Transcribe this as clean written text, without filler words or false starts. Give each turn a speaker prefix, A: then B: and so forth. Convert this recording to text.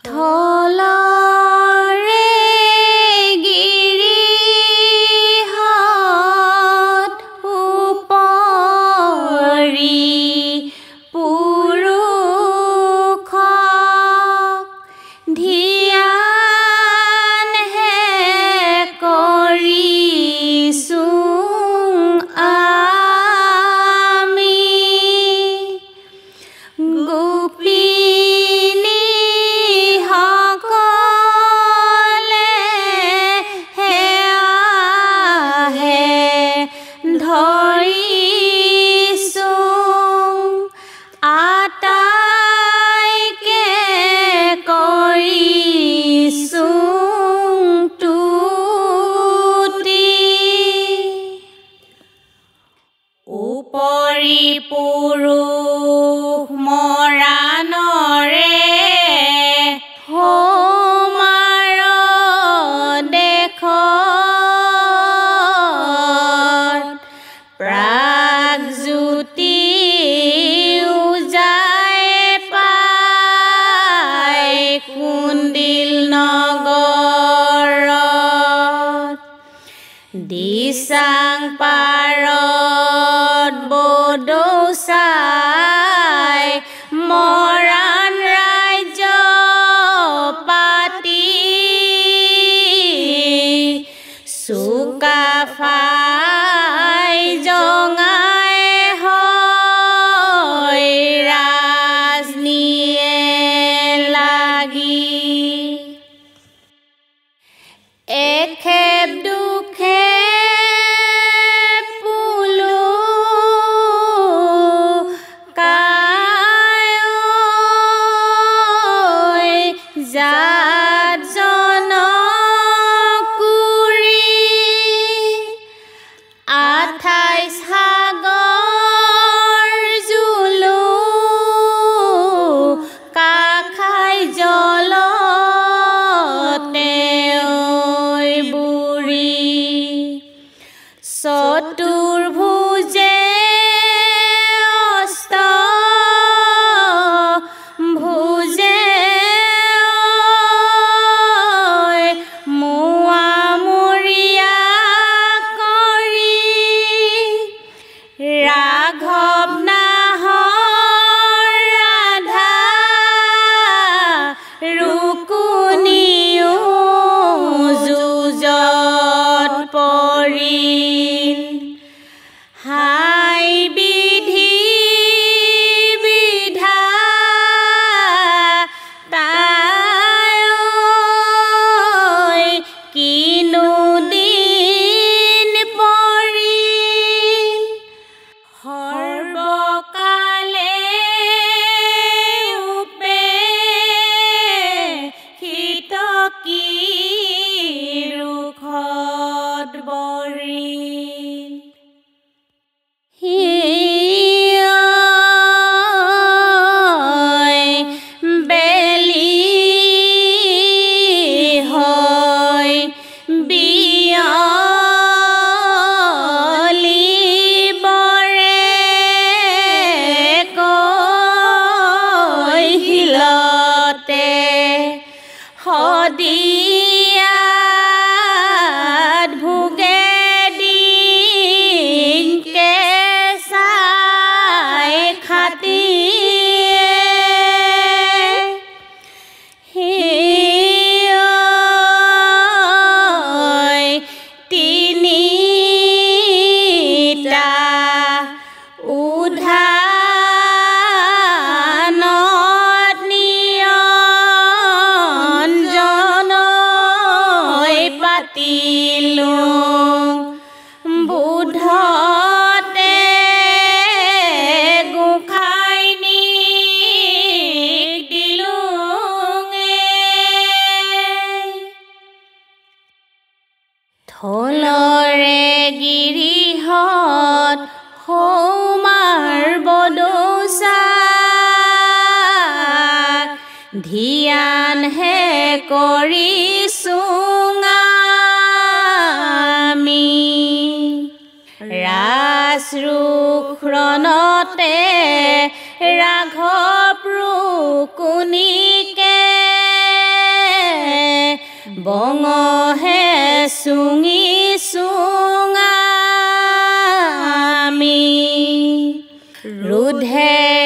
A: থলৰে গিৰিহঁত উপৰি পুৰুষক ধ্যানহে কৰিছোঁ আমি। গোপিনীসকলে সেয়াহে ধৰিছোঁ আটাইকে কৰিছোঁ তুতি। উপৰি পুৰুষ মৰাণৰে সৌমাৰ দেশত প্ৰাগজ্যোতি উজাই পায় কুণ্ডিল নগৰত। দিচাং পাৰত বদৌচাই মৰাণ ৰাজ্য পাতি চুকাফাই জঙাই হয় ৰাজনীয়ে লাগি। এখেপ দুখেপ পুলু কায় জাত জনকুৰি 28 সাগৰ জুলু কাখাই জলতে বুৰি। চতুৰ্ভুজে অস্ত ভুজে মোৱামৰীয়া কৰি ৰাঘৱ নাহৰ ৰাধা ৰুকুনিও যুঁজত পৰিল। হাই বিধি বিধাতাই কিনো দিন পৰিল। সৰ্বকালে উপেক্ষিত ৰুখত বৰিল। বেলি হয় বিয়লি বৰে কহিলতে শদিয়াত ভোগে দিনকে চাই খাতিয়ে। তিনিটা উধানত নিৰঞ্জনই পাতিলোঁ বুধতে গোসাঁইনীক দিলোঁঙে। থলৰে গিৰিহঁত সৌমাৰ বদৌচাক ধ্যানহে কৰিছোঁ আমি। ৰাজৰোষৰণতে ৰাঘৱ ৰুকুনিকে সুধে